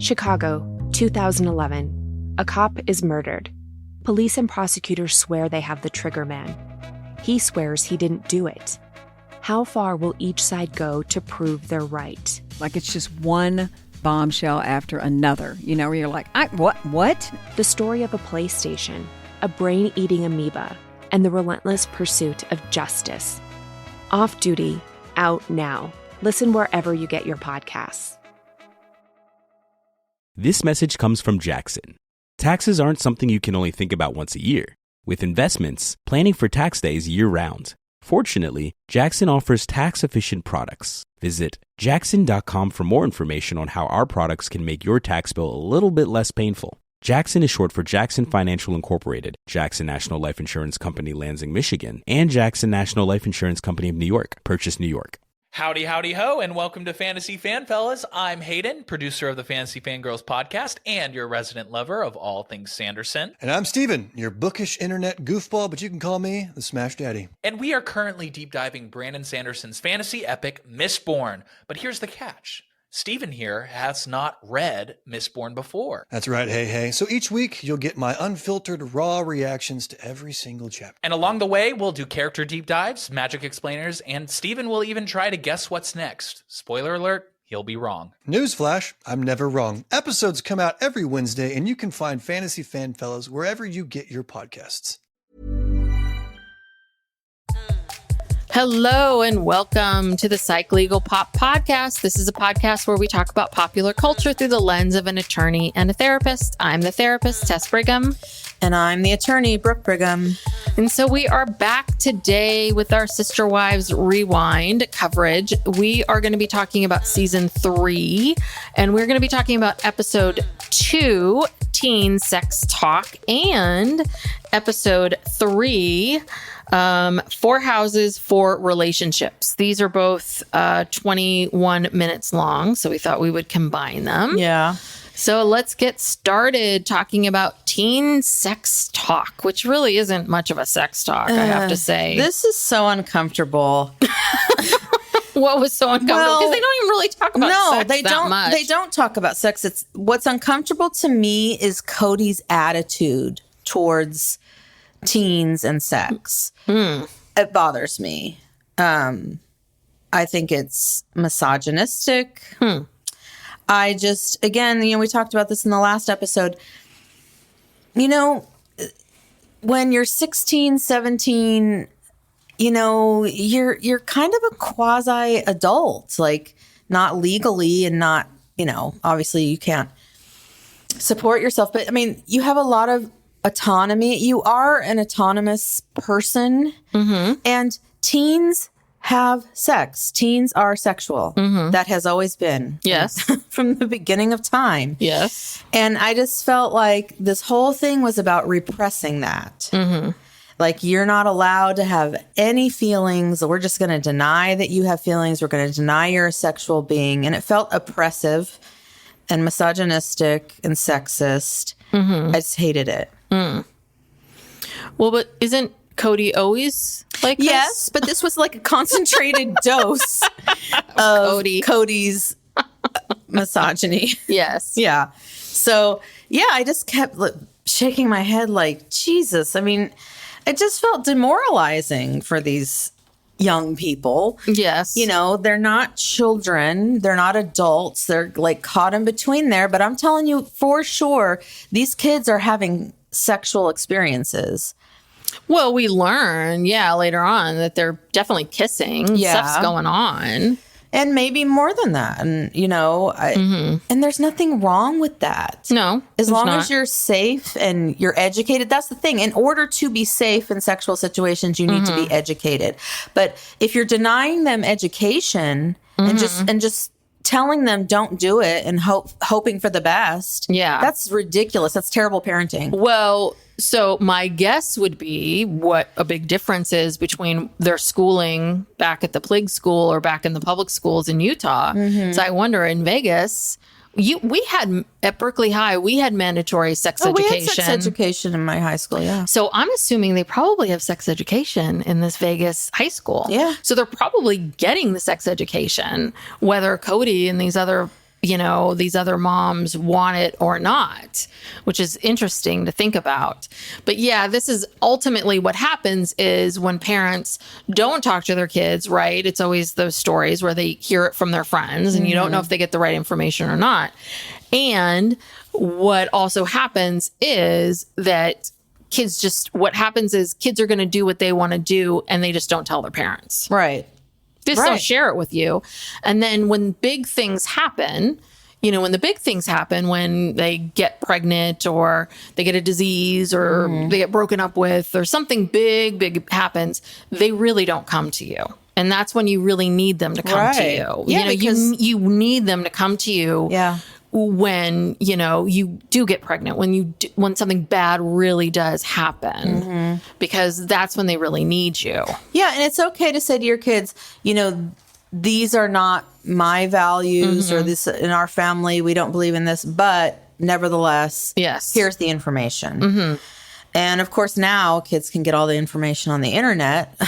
Chicago, 2011. A cop is murdered. Police and prosecutors swear they have the trigger man. He swears he didn't do it. How far will each side go to prove they're right? Like it's just one bombshell after another, where you're like, what? The story of a PlayStation, a brain-eating amoeba, and the relentless pursuit of justice. Off Duty, out now. Listen wherever you get your podcasts. This message comes from Jackson. Taxes aren't something you can only think about once a year. With investments, planning for tax day is year-round. Fortunately, Jackson offers tax-efficient products. Visit jackson.com for more information on how our products can make your tax bill a little bit less painful. Jackson is short for Jackson Financial Incorporated, Jackson National Life Insurance Company, Lansing, Michigan, and Jackson National Life Insurance Company of New York, Purchase, New York. Howdy, howdy, ho, and welcome to Fantasy Fan Fellas. I'm Hayden, producer of the Fantasy Fangirls podcast and your resident lover of all things Sanderson. And I'm Steven, your bookish internet goofball, but you can call me the Smash Daddy. And we are currently deep diving Brandon Sanderson's fantasy epic, Mistborn. But here's the catch. Steven here has not read Mistborn before. That's right, hey. So each week, you'll get my unfiltered, raw reactions to every single chapter. And along the way, we'll do character deep dives, magic explainers, and Steven will even try to guess what's next. Spoiler alert, he'll be wrong. Newsflash, I'm never wrong. Episodes come out every Wednesday, and you can find Fantasy Fan Fellas wherever you get your podcasts. Hello and welcome to the Psych Legal Pop Podcast. This is a podcast where we talk about popular culture through the lens of an attorney and a therapist. I'm the therapist, Tess Brigham. And I'm the attorney, Brooke Brigham. And so we are back today with our Sister Wives Rewind coverage. We are going to be talking about season 3, and we're going to be talking about episode 2, Teen Sex Talk, and episode 3, 4 Houses, 4 Relationships. These are both 21 minutes long, so we thought we would combine them. Yeah. So let's get started talking about Teen Sex Talk, which really isn't much of a sex talk, I have to say. This is so uncomfortable. What was so uncomfortable? Because they don't even really talk about sex that much. They don't talk about sex. It's what's uncomfortable to me is Kody's attitude towards teens and sex. It bothers me. I think it's misogynistic. I just, again, we talked about this in the last episode. When you're 16, 17, you're kind of a quasi adult, like not legally and not, obviously you can't support yourself. But you have a lot of autonomy. You are an autonomous person, and teens have sex. Teens are sexual. That has always been. Yes. From the beginning of time. Yes. And I just felt like this whole thing was about repressing that. Like, you're not allowed to have any feelings. We're just going to deny that you have feelings. We're going to deny you're a sexual being. And it felt oppressive and misogynistic and sexist. I just hated it. Well, but isn't Kody always like this? Yes, but this was like a concentrated dose of Kody's misogyny. Yes. Yeah. So, yeah, I just kept shaking my head like, Jesus. It just felt demoralizing for these young people. Yes. They're not children. They're not adults. They're like caught in between there. But I'm telling you for sure, these kids are having sexual experiences. Well, we learn, later on that they're definitely kissing. Yeah. Stuff's going on. And maybe more than that. And, and there's nothing wrong with that. No. As long as you're safe and you're educated. That's the thing. In order to be safe in sexual situations, you need to be educated. But if you're denying them education and just telling them don't do it and hoping for the best, that's ridiculous. That's terrible parenting. Well, so my guess would be what a big difference is between their schooling back at the Plig school or back in the public schools in Utah. So I wonder, in Vegas, we had at Berkeley High, we had mandatory sex education. We had sex education in my high school, yeah. So I'm assuming they probably have sex education in this Vegas high school. Yeah. So they're probably getting the sex education, whether Kody and these other these other moms want it or not, which is interesting to think about. But yeah, this is ultimately what happens is when parents don't talk to their kids, right? It's always those stories where they hear it from their friends and you don't know if they get the right information or not. And what also happens is that what happens is kids are going to do what they want to do and they just don't tell their parents. Right. Just don't share it with you. And then when big things happen, when they get pregnant or they get a disease or they get broken up with or something big happens, they really don't come to you. And that's when you really need them to come to you. Yeah, because you need them to come to you. Yeah. When, you do get pregnant, when something bad really does happen, because that's when they really need you. Yeah. And it's okay to say to your kids, these are not my values or this in our family. We don't believe in this, but nevertheless, yes, here's the information. And of course, now kids can get all the information on the internet,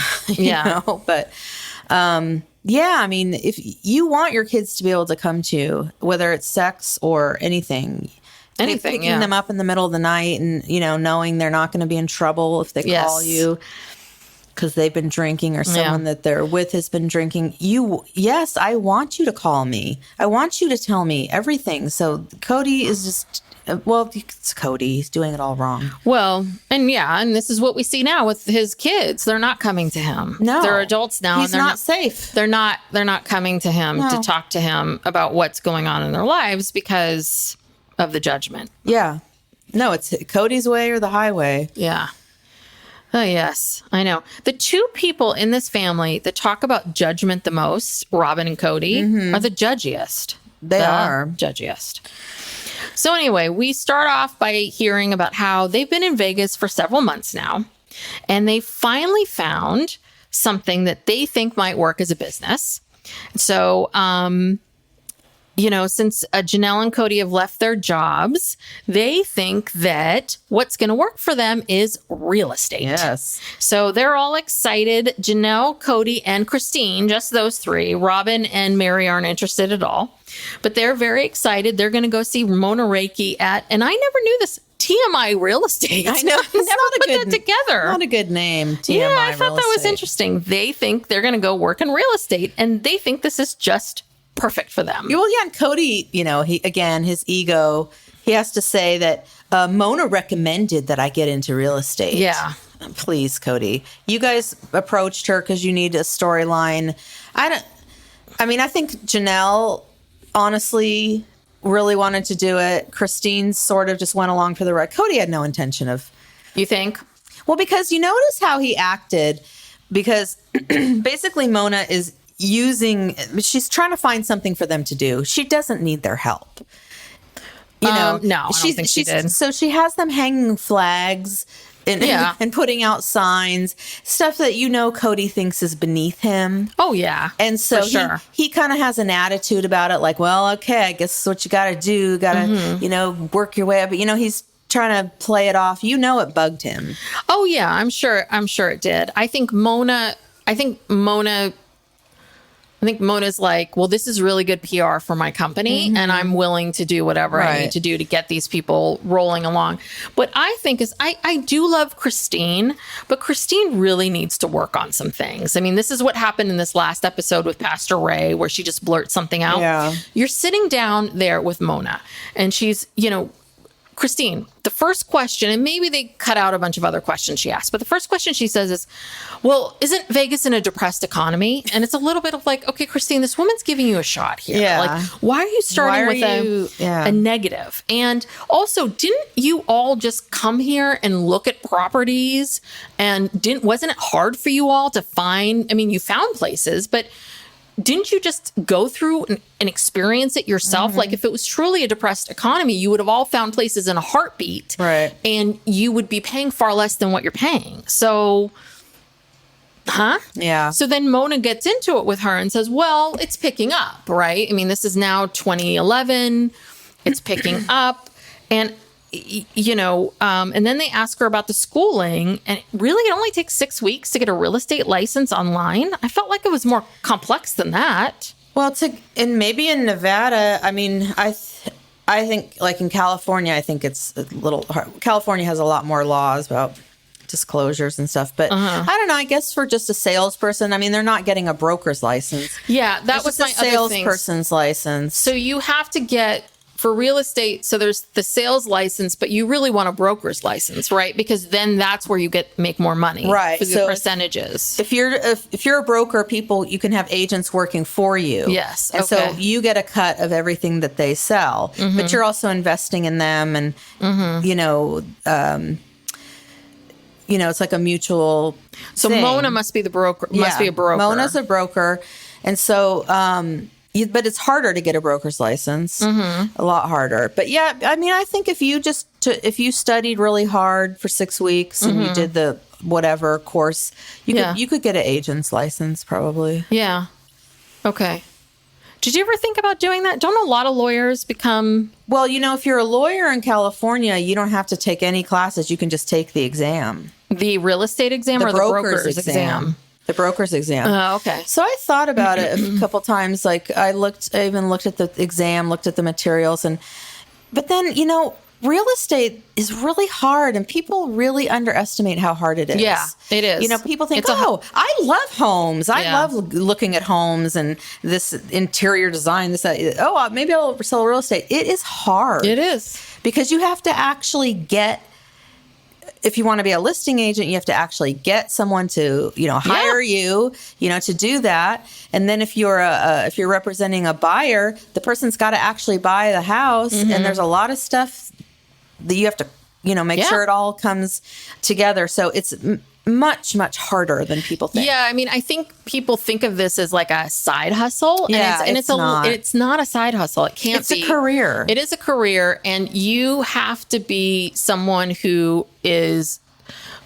but, yeah, I mean, if you want your kids to be able to come to you, whether it's sex or anything, picking them up in the middle of the night and, knowing they're not going to be in trouble if they call you because they've been drinking or someone that they're with has been drinking. Yes, I want you to call me. I want you to tell me everything. So Kody is just... Well, it's Kody. He's doing it all wrong. Well, and this is what we see now with his kids. They're not coming to him. No. They're adults now. He's and they're not safe. They're not coming to him to talk to him about what's going on in their lives because of the judgment. Yeah. No, it's Kody's way or the highway. Yeah. Oh, yes, I know. The two people in this family that talk about judgment the most, Robin and Kody, are the judgiest. They are. Judgiest. So anyway, we start off by hearing about how they've been in Vegas for several months now, and they finally found something that they think might work as a business. So, since Janelle and Kody have left their jobs, they think that what's going to work for them is real estate. Yes. So they're all excited. Janelle, Kody, and Christine, just those three. Robin and Meri aren't interested at all. But they're very excited. They're going to go see Mona Reiki and I never knew this, TMI Real Estate. I know. I've never put that together. Not a good name, TMI Yeah, I thought Real that was Estate. interesting. They think they're going to go work in real estate, and they think this is just perfect for them. Well, yeah, and Kody, his ego, he has to say that Mona recommended that I get into real estate. Yeah. Please, Kody. You guys approached her because you need a storyline. I think Janelle, honestly, really wanted to do it. Christine sort of just went along for the ride. Kody had no intention of. You think? Well, because you notice how he acted, because basically Mona is she's trying to find something for them to do. She doesn't need their help. No, I don't think she did. So she has them hanging flags and putting out signs, stuff that Kody thinks is beneath him. Oh, yeah. And so he kind of has an attitude about it, like, well, okay, I guess that's what you got to do. Got to, work your way up. But, he's trying to play it off. It bugged him. Oh, yeah, I'm sure it did. I think Mona's like, well, this is really good PR for my company, and I'm willing to do whatever I need to do to get these people rolling along. What I think is I do love Christine, but Christine really needs to work on some things. I mean, this is what happened in this last episode with Pastor Ray, where she just blurts something out. Yeah. You're sitting down there with Mona, and she's, Christine, the first question, and maybe they cut out a bunch of other questions she asked, but the first question she says is, well, isn't Vegas in a depressed economy? And it's a little bit of like, okay, Christine, this woman's giving you a shot here. Yeah. Like, why are you starting with a negative? And also, didn't you all just come here and look at properties? And wasn't it hard for you all to find? I mean, you found places, but didn't you just go through and experience it yourself? Like, if it was truly a depressed economy, you would have all found places in a heartbeat. Right. And you would be paying far less than what you're paying. So, Yeah. So then Mona gets into it with her and says, well, it's picking up, right? I mean, this is now 2011. It's picking up. And, and then they ask her about the schooling, and really it only takes 6 weeks to get a real estate license online. I felt like it was more complex than that. Well, and maybe in Nevada, I mean, I think like in California, I think it's a little hard. California has a lot more laws about disclosures and stuff, but I don't know. I guess for just a salesperson, I mean, they're not getting a broker's license. Yeah, that was my other thing. Salesperson's license. So you have to get for real estate. So there's the sales license, but you really want a broker's license, right? Because then that's where you make more money, right? For the percentages. If you're a broker, you can have agents working for you. Yes, and so you get a cut of everything that they sell, but you're also investing in them, and it's like a mutual. So thing. Mona must be the broker. Must be a broker. Mona's a broker, and so. But it's harder to get a broker's license, a lot harder. But yeah, I mean, I think if you studied really hard for 6 weeks and you did the whatever course, you could get an agent's license probably. Yeah. Okay. Did you ever think about doing that? Don't a lot of lawyers become... Well, if you're a lawyer in California, you don't have to take any classes. You can just take the exam. The real estate exam or the broker's exam? The broker's exam. Oh, okay. So I thought about it a couple times. Like I even looked at the exam, looked at the materials, but then, real estate is really hard and people really underestimate how hard it is. Yeah, it is. People think, I love homes. I love looking at homes and this interior design, maybe I'll sell real estate. It is hard. It is. Because you have to actually if you want to be a listing agent, you have to actually get someone to, hire you, to do that. And then if you're representing a buyer, the person's got to actually buy the house. And there's a lot of stuff that you have to, make sure it all comes together. So it's much, much harder than people think. Yeah, I mean, I think people think of this as like a side hustle. Yeah, and it's not. It's not a side hustle. It can't be. It's a career. It is a career, and you have to be someone who is,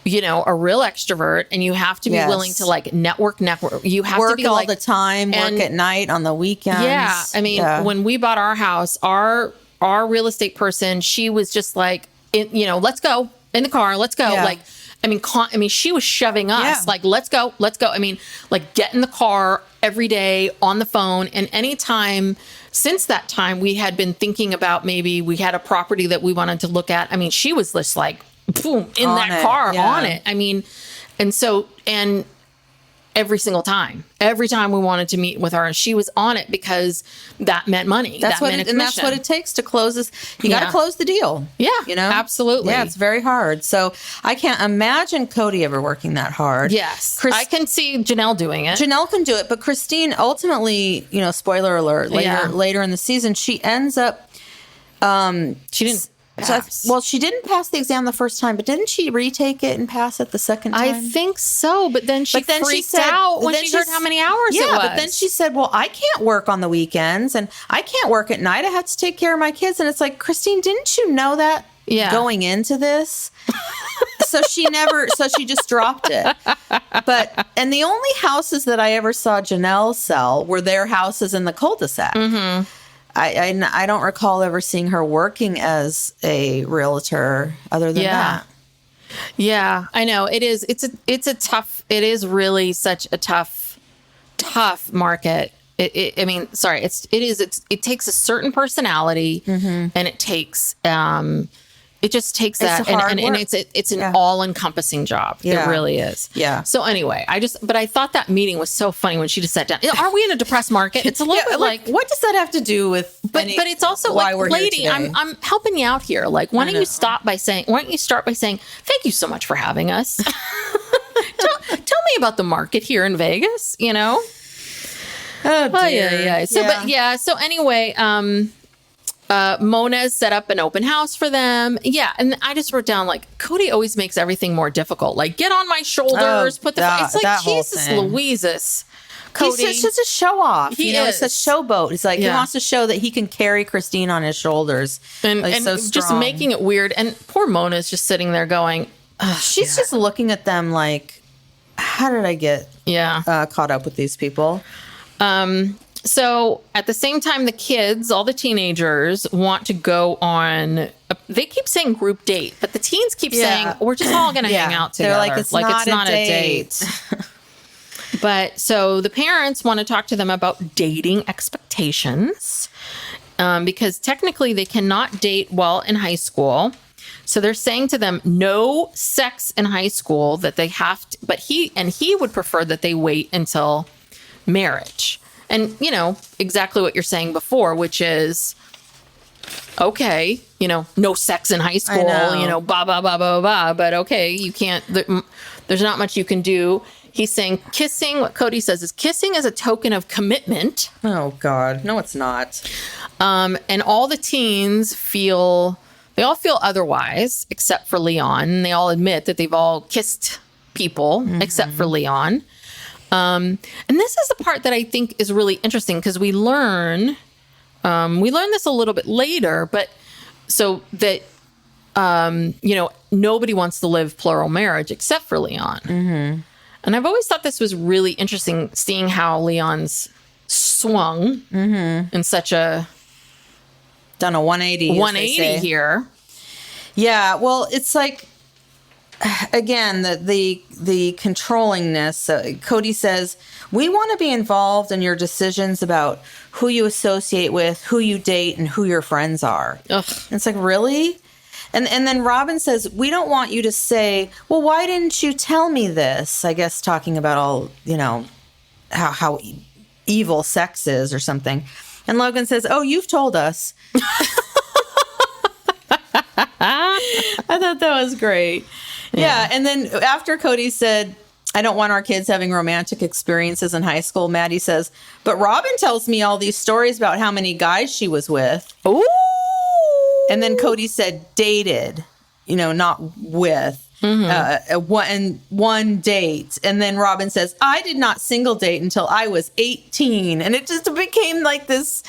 a real extrovert, and you have to be willing to like network. You have work to be all like, the time, work at night, on the weekends. Yeah, I mean, when we bought our house, our real estate person, she was just like, let's go in the car, let's go, like. I mean, she was shoving us like, let's go. I mean, like get in the car every day on the phone. And anytime since that time, we had been thinking about maybe we had a property that we wanted to look at. I mean, she was just like, boom, in that car on it. I mean, and every time we wanted to meet with her, she was on it because that meant money. That's what it takes to close this. You got to close the deal. Yeah, absolutely. Yeah, it's very hard. So I can't imagine Kody ever working that hard. Yes, I can see Janelle doing it. Janelle can do it, but Christine ultimately, spoiler alert, later in the season, she ends up. She didn't. She didn't pass the exam the first time, but didn't she retake it and pass it the second time? I think so, but then she freaked out when she heard how many hours it was. But then she said, well, I can't work on the weekends and I can't work at night. I have to take care of my kids. And it's like, Christine, didn't you know that going into this? So she just dropped it. And the only houses that I ever saw Janelle sell were their houses in the cul-de-sac. Mm-hmm. I don't recall ever seeing her working as a realtor other than that. Yeah, I know. It is. It is really such a tough market. It takes a certain personality and it takes, it just takes that and it's an all-encompassing job. It really is. Yeah. So anyway, but I thought that meeting was so funny when she just sat down. Are we in a depressed market? It's a little bit like what does that have to do with but it's also why like, we're lady, here today? I'm helping you out here. Like, why don't you start by saying thank you so much for having us. Tell me about the market here in Vegas, Oh, dear. yeah. So anyway, Mona set up an open house for them. Yeah. And I just wrote down, like, Kody always makes everything more difficult. Like, get on my shoulders, it's like, Jesus Louises. Kody. He's just a show off. It's a showboat. It's like he wants to show that he can carry Christine on his shoulders. And so just making it weird. And poor Mona is just sitting there going, she's just looking at them like, how did I get caught up with these people? So at the same time, the kids, all the teenagers, want to go on. They keep saying group date, but the teens keep saying we're just all going to hang out together. They're like, it's not a date. But so the parents want to talk to them about dating expectations because technically they cannot date while in high school. So they're saying to them, no sex in high school, that they have to, but he would prefer that they wait until marriage. And, you know, exactly what you're saying before, which is, okay, you know, no sex in high school, you know, blah, blah, blah, blah, blah. But okay, you can't, there's not much you can do. He's saying kissing, what Kody says is kissing is a token of commitment. Oh, God. No, it's not. And all the teens they all feel otherwise, except for Leon. They all admit that they've all kissed people, except for Leon. And this is the part that I think is really interesting because we learn this a little bit later, but so that, you know, nobody wants to live plural marriage except for Leon. Mm-hmm. And I've always thought this was really interesting, seeing how Leon's swung in such a... Done a 180. 180 here. Yeah, well, it's like, again, the controllingness. Kody says, we want to be involved in your decisions about who you associate with, who you date, and who your friends are. Ugh. It's like, really? And then Robin says, we don't want you to say, well, why didn't you tell me this? I guess talking about all, you know, how evil sex is or something. And Logan says, oh, you've told us. I thought that was great. Yeah. And then after Kody said, I don't want our kids having romantic experiences in high school, Maddie says, but Robin tells me all these stories about how many guys she was with. Ooh. And then Kody said dated, you know, not with. One date. And then Robin says, I did not single date until I was 18. And it just became like this,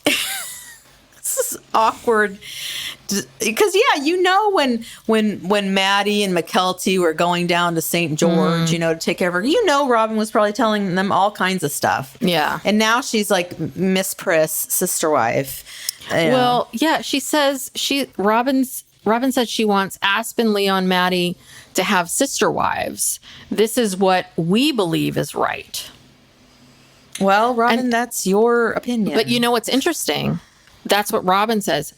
this is awkward. Because, yeah, you know, when Maddie and McKelty were going down to St. George, you know, to take care of her, you know, Robin was probably telling them all kinds of stuff. Yeah. And now she's like Miss Priss, sister wife. Well, yeah, she says Robin said she wants Aspen, Leon, Maddie to have sister wives. This is what we believe is right. Well, Robin, that's your opinion. But you know what's interesting? That's what Robin says.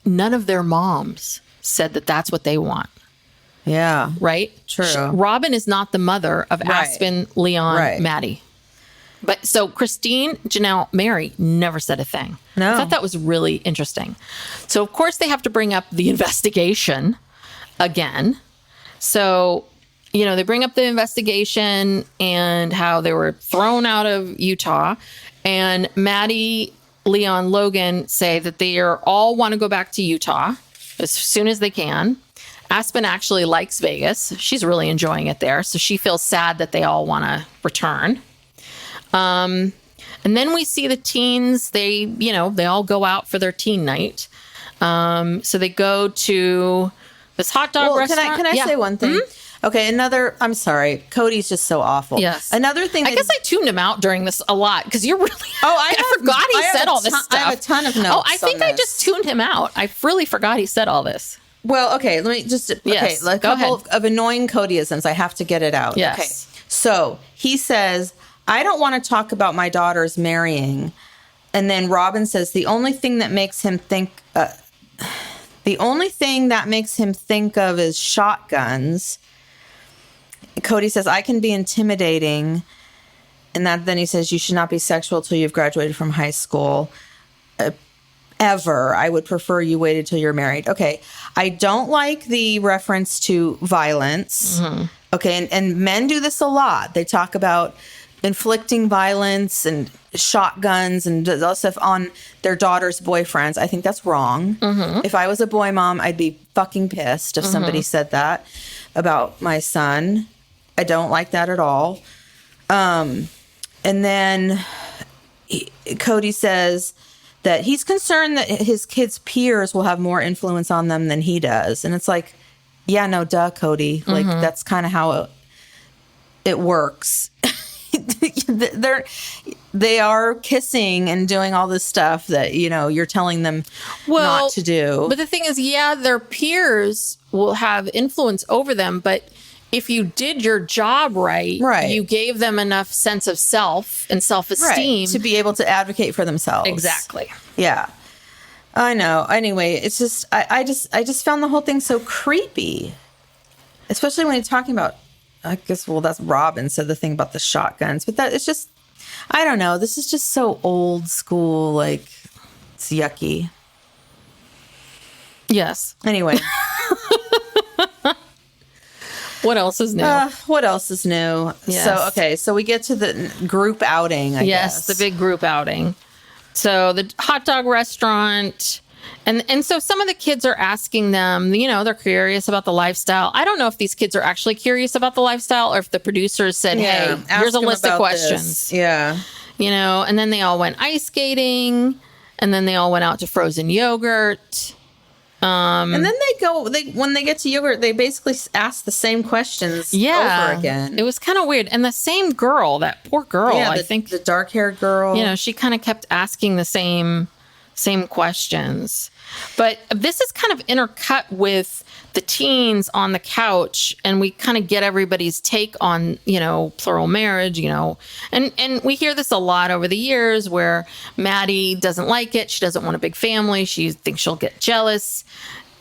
None of their moms said that that's what they want. Yeah. Right? True. Robin is not the mother of Aspen, Leon, Maddie. But so Christine, Janelle, Meri never said a thing. No. I thought that was really interesting. So, of course, they have to bring up the investigation again. So, you know, they bring up the investigation and how they were thrown out of Utah. And Maddie, Leon, Logan say that they all want to go back to Utah as soon as they can. Aspen actually likes Vegas. She's really enjoying it there. So she feels sad that they all want to return. And then we see the teens, they all go out for their teen night. So they go to this hot dog restaurant. Can I say one thing? Mm-hmm. Okay, I'm sorry. Kody's just so awful. Yes. Another thing. I guess I tuned him out during this a lot because you're really. I forgot he said all this stuff. I have a ton of notes. Oh, I think I just tuned him out. I really forgot he said all this. Well, okay, let me just. Yes, okay, a couple of annoying Kodyisms. I have to get it out. Yes. Okay. So he says, I don't want to talk about my daughters marrying. And then Robin says, the only thing that makes him think of is shotguns. Kody says, I can be intimidating. And then he says, you should not be sexual till you've graduated from high school. Ever. I would prefer you waited till you're married. Okay. I don't like the reference to violence. Mm-hmm. Okay. And men do this a lot. They talk about inflicting violence and shotguns and all stuff on their daughter's boyfriends. I think that's wrong. Mm-hmm. If I was a boy mom, I'd be fucking pissed if somebody said that about my son. I don't like that at all. And then Kody says that he's concerned that his kids' peers will have more influence on them than he does. And it's like, yeah, no, duh, Kody. Like, that's kind of how it works. They are kissing and doing all this stuff that, you know, you're telling them not to do. But the thing is, yeah, their peers will have influence over them, but if you did your job right, you gave them enough sense of self and self-esteem to be able to advocate for themselves. Exactly. Yeah. I know. Anyway, it's just I just found the whole thing so creepy. Especially when you're talking about, I guess, that's Robin said the thing about the shotguns, but that it's just, I don't know. This is just so old school, like, it's yucky. Yes. Anyway. What else is new? What else is new? Yes. So we get to the group outing, I guess. The big group outing. So the hot dog restaurant. And so some of the kids are asking them, they're curious about the lifestyle. I don't know if these kids are actually curious about the lifestyle or if the producers said, hey, here's a list of questions. This. Yeah. And then they all went ice skating, and then they all went out to frozen yogurt. And then when they get to yogurt, they basically ask the same questions over again. It was kind of weird. And the same girl, that poor girl, I think the dark-haired girl, she kind of kept asking the same questions. But this is kind of intercut with the teens on the couch, and we kind of get everybody's take on, plural marriage, and we hear this a lot over the years where Maddie doesn't like it. She doesn't want a big family. She thinks she'll get jealous.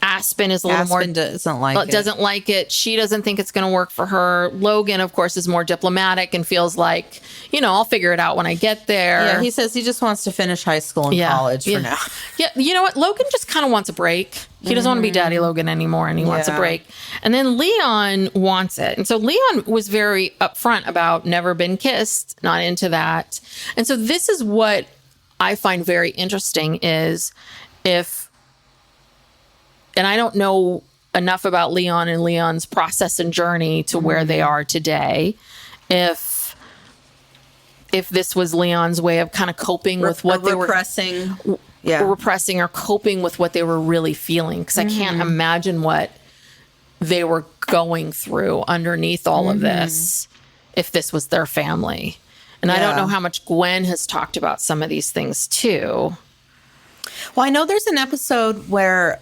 Aspen is a little more doesn't like it. She doesn't think it's going to work for her. Logan, of course, is more diplomatic and feels like, I'll figure it out when I get there. Yeah, he says he just wants to finish high school and college for now. Yeah, you know what? Logan just kind of wants a break. He doesn't want to be Daddy Logan anymore, and he wants a break. And then Leon wants it. And so Leon was very upfront about never been kissed, not into that. And so this is what I find very interesting is and I don't know enough about Leon and Leon's process and journey to where they are today. If this was Leon's way of kind of coping with what they were repressing or coping with what they were really feeling. Because I can't imagine what they were going through underneath all of this if this was their family. And I don't know how much Gwen has talked about some of these things too. Well, I know there's an episode where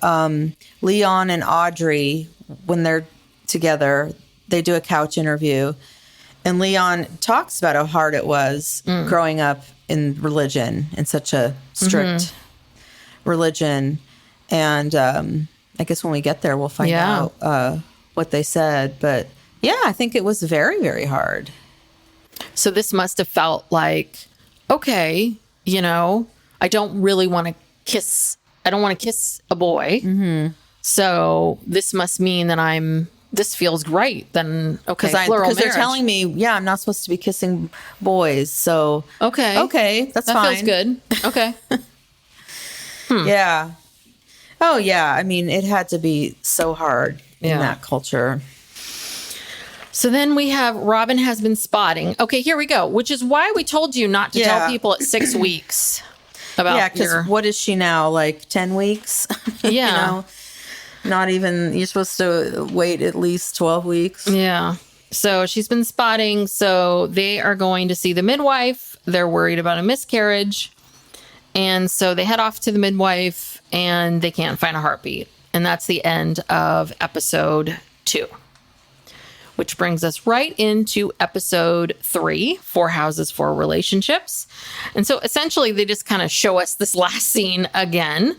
Leon and Audrey, when they're together, they do a couch interview. And Leon talks about how hard it was growing up in religion, in such a strict religion. And I guess when we get there, we'll find out what they said. But yeah, I think it was very, very hard. So this must have felt like, okay, I don't really want to kiss. I don't want to kiss a boy. So this must mean that this feels right. Then, okay, because they're telling me, I'm not supposed to be kissing boys. So, okay, that's fine. That feels good. Okay. Yeah. Oh, yeah. I mean, it had to be so hard in that culture. So then we have Robin has been spotting. Okay, here we go. Which is why we told you not to tell people at 6 weeks about because what is she now? Like 10 weeks? Yeah. Not even, you're supposed to wait at least 12 weeks. Yeah. So she's been spotting. So they are going to see the midwife. They're worried about a miscarriage. And so they head off to the midwife and they can't find a heartbeat. And that's the end of episode 2. Which brings us right into episode 3, 4 Houses, 4 Relationships. And so essentially they just kind of show us this last scene again.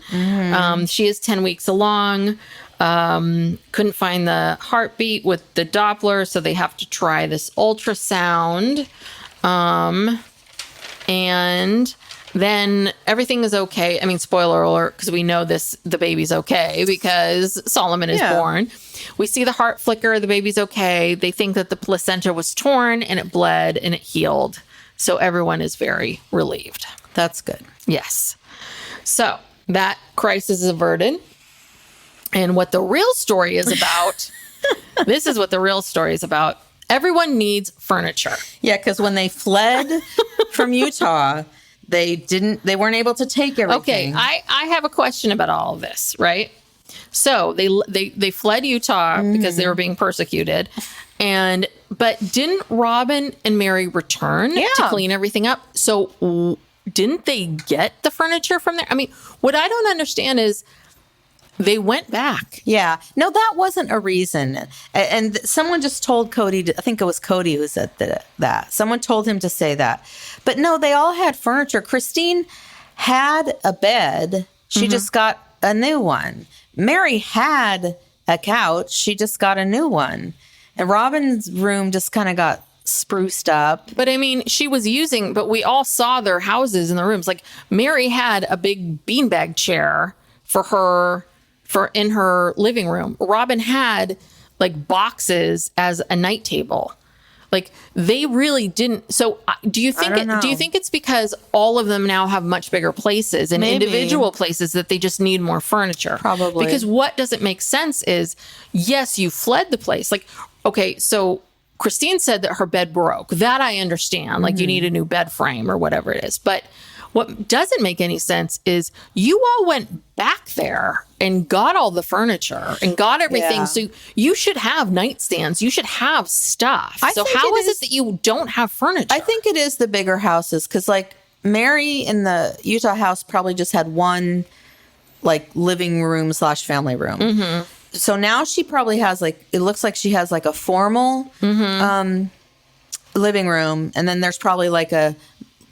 She is 10 weeks along, couldn't find the heartbeat with the Doppler, so they have to try this ultrasound. And then everything is okay. I mean, spoiler alert, because we know the baby's okay because Solomon is born. We see the heart flicker. The baby's okay. They think that the placenta was torn and it bled and it healed. So everyone is very relieved. That's good. Yes. So that crisis is averted. And what the real story is about, this is what the real story is about. Everyone needs furniture. Yeah, because when they fled from Utah, they weren't able to take everything. Okay, I have a question about all of this, right? So they fled Utah because they were being persecuted. But didn't Robin and Meri return to clean everything up? So didn't they get the furniture from there? I mean, what I don't understand is they went back. Yeah. No, that wasn't a reason. And someone just told Kody, I think it was Kody who said that. Someone told him to say that. But no, they all had furniture. Christine had a bed. She just got a new one. Meri had a couch. She just got a new one. And Robin's room just kind of got spruced up. But I mean, she was but we all saw their houses in the rooms. Like Meri had a big beanbag chair for in her living room. Robin had like boxes as a night table. Like they really didn't. So do you think it's because all of them now have much bigger places and individual places that they just need more furniture? Probably. Because what doesn't make sense is, yes, you fled the place. Like, okay, so Christine said that her bed broke. That I understand. Like you need a new bed frame or whatever it is. But what doesn't make any sense is you all went back there and got all the furniture and got everything. Yeah. So you should have nightstands. You should have stuff. So how is it that you don't have furniture? I think it is the bigger houses because like Meri in the Utah house probably just had one like living room / family room. Mm-hmm. So now she probably has like, it looks like she has like a formal living room. And then there's probably like a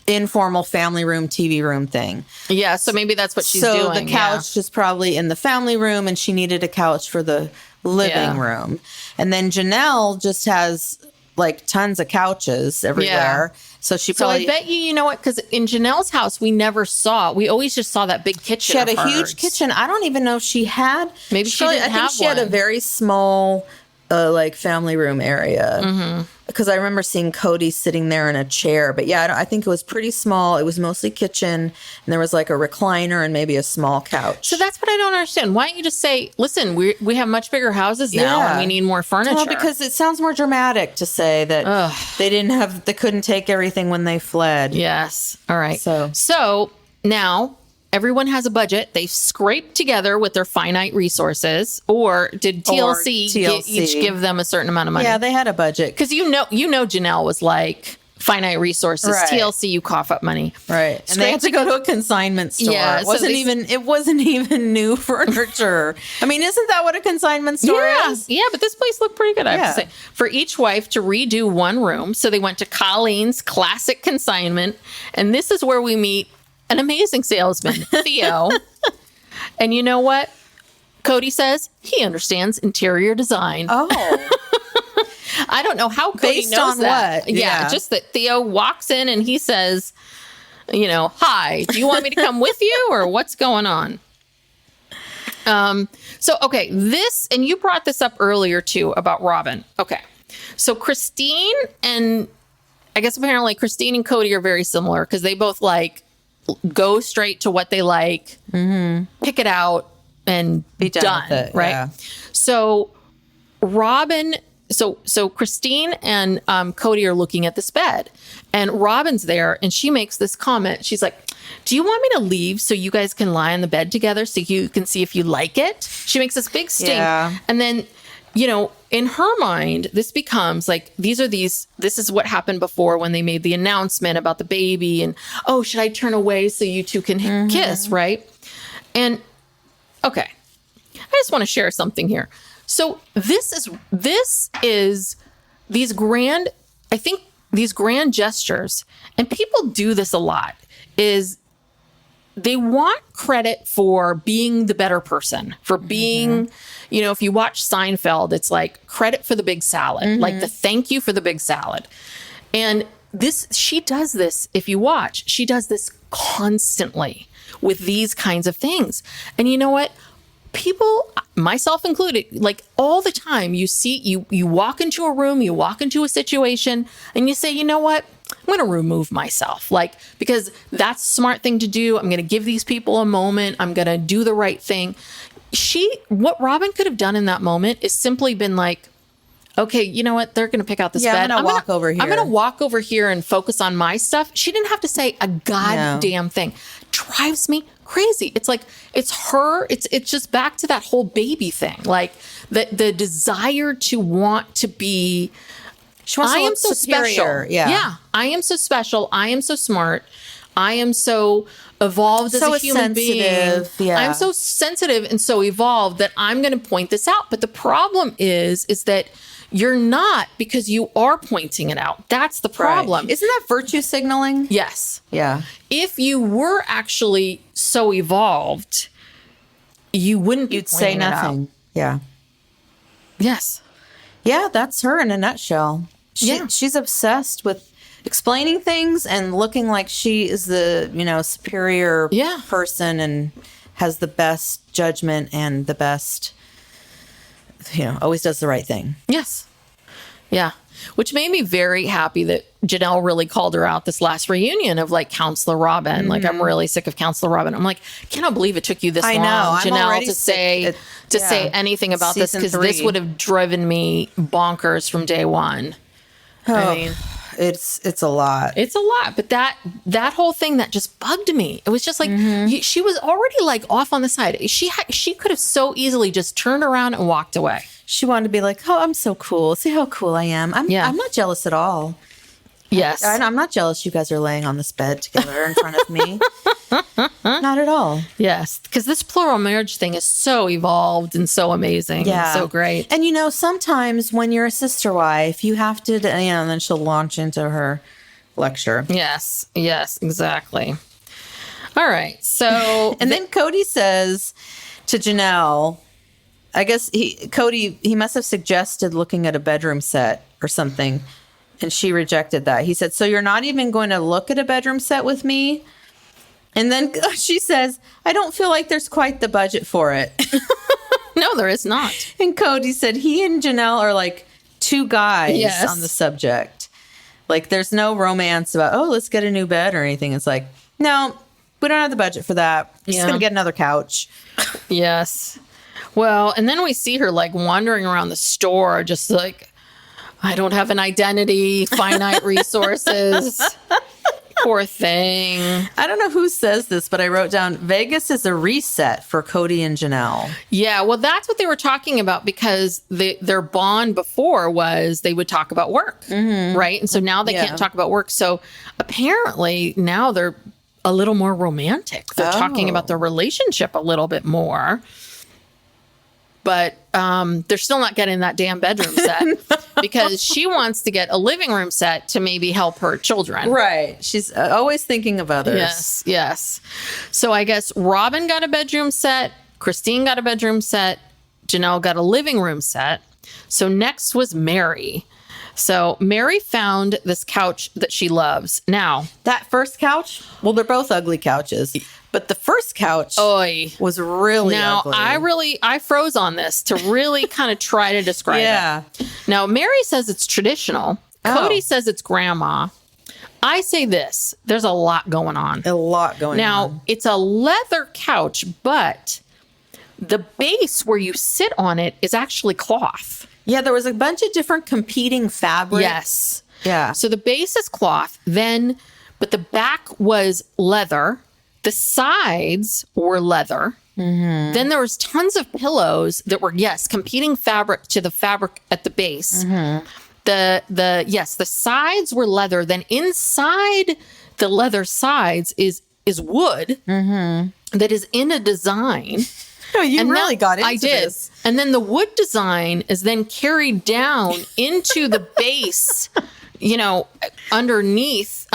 informal family room, TV room thing. Yeah. So maybe that's what she's doing. So the couch is probably in the family room and she needed a couch for the living room. And then Janelle just has like tons of couches everywhere. Yeah. So she probably... So I bet you know what? Because in Janelle's house, we always just saw that big kitchen. She had a huge kitchen. I don't even know if she had... Maybe she didn't have one. I think she had a very small like family room area. Because I remember seeing Kody sitting there in a chair. But yeah, I think it was pretty small. It was mostly kitchen. And there was like a recliner and maybe a small couch. So that's what I don't understand. Why don't you just say, listen, we have much bigger houses now and we need more furniture? Well, because it sounds more dramatic to say that they couldn't take everything when they fled. Yes. All right. So now... everyone has a budget. They've scraped together with their finite resources. Or did TLC, each give them a certain amount of money? Yeah, they had a budget. Because you know, Janelle was like, finite resources. Right. TLC, you cough up money. Right. And they had to go to a consignment store. Yeah, it wasn't even new furniture. I mean, isn't that what a consignment store is? Yeah, but this place looked pretty good, I have to say. For each wife to redo one room. So they went to Colleen's classic consignment. And this is where we meet an amazing salesman, Theo. And you know what? Kody says he understands interior design. Oh. I don't know how Kody Based knows on that. What? Yeah, just that Theo walks in and he says, hi, do you want me to come with you or what's going on? So, okay, and you brought this up earlier too about Robin. Okay. So Christine and I guess apparently Christine and Kody are very similar because they both go straight to what they like, pick it out, and be done with it, right? Yeah. So Robin, so Christine and Kody are looking at this bed, and Robin's there, and she makes this comment. She's like, "Do you want me to leave so you guys can lie on the bed together so you can see if you like it?" She makes this big stink, and then in her mind, this becomes like, this is what happened before when they made the announcement about the baby and, should I turn away so you two can kiss, right? And, okay, I just want to share something here. So this is these grand gestures, and people do this a lot, is they want credit for being the better person, for being, if you watch Seinfeld, it's like credit for the big salad, like the thank you for the big salad. And she does this, if you watch, she does this constantly with these kinds of things. And you know what? People, myself included, like all the time, you walk into a room, you walk into a situation, and you say, you know what? I'm going to remove myself, because that's a smart thing to do. I'm going to give these people a moment. I'm going to do the right thing. What Robin could have done in that moment is simply been like, okay, you know what? They're going to pick out this bed. I'm going to walk over here. I'm going to walk over here and focus on my stuff. She didn't have to say a goddamn thing. Drives me crazy. It's like, it's her. It's just back to that whole baby thing. Like the desire to want to be, I am so superior. special. Yeah. I am so special. I am so smart. I am so evolved as So a human being. sensitive, yeah. I'm so sensitive and so evolved that I'm going to point this out. But the problem is that you're not, because you are pointing it out. That's the problem. Right. Isn't that virtue signaling? Yes. Yeah. If you were actually so evolved, you wouldn't be You'd say pointing it out. nothing. Yeah. Yes. Yeah, that's her in a nutshell. Yeah. She's obsessed with explaining things and looking like she is the, superior person and has the best judgment and the best, always does the right thing. Yes. Yeah. Which made me very happy that Janelle really called her out this last reunion of like Counselor Robin. Like, I'm really sick of Counselor Robin. I'm like, cannot believe it took you this long, I'm Janelle, already to say anything about this, Season because 3. this would have driven me bonkers from day one. I mean, it's a lot. it's a lot, but that whole thing that just bugged me. It was just like she was already like off on the side. She could have so easily just turned around and walked away. She wanted to be like, oh, I'm so cool. See how cool I am. I'm not jealous at all. Yes, I'm not jealous you guys are laying on this bed together in front of me. Not at all. yes, because this plural marriage thing is so evolved and so amazing. Yeah. and so great. And sometimes when you're a sister wife, you have to, and then she'll launch into her lecture. Yes, exactly. All right, so And then Kody says to Janelle, I guess Kody must have suggested looking at a bedroom set or something, and she rejected that. He said, so you're not even going to look at a bedroom set with me? And then she says, I don't feel like there's quite the budget for it. no, there is not. And Kody said he and Janelle are like two guys on the subject. Like, there's no romance about, oh, let's get a new bed or anything. It's like, no, we don't have the budget for that. We're just going to get another couch. Yes. Well, and then we see her like wandering around the store, just like, I don't have an identity, finite resources. Poor thing. I don't know who says this, but I wrote down Vegas is a reset for Kody and Janelle. Yeah, well, that's what they were talking about, because their bond before was they would talk about work, right? And so now they can't talk about work. So apparently now they're a little more romantic. They're talking about their relationship a little bit more. But they're still not getting that damn bedroom set because she wants to get a living room set to maybe help her children. Right. She's always thinking of others. Yes. So I guess Robin got a bedroom set. Christine got a bedroom set. Janelle got a living room set. So next was Meri. So Meri found this couch that she loves. Now, that first couch, well, they're both ugly couches. But the first couch was really ugly. I froze on this to really kind of try to describe it. Now, Meri says it's traditional. Kody says it's grandma. I say this. There's a lot going on. Now, it's a leather couch, but the base where you sit on it is actually cloth. Yeah, there was a bunch of different competing fabrics. Yes. Yeah. So the base is cloth, but the back was leather. The sides were leather. Mm-hmm. Then there was tons of pillows that were, competing fabric to the fabric at the base. Mm-hmm. The sides were leather. Then inside the leather sides is wood that is in a design. No, you really got into this. And then the wood design is then carried down into the base, underneath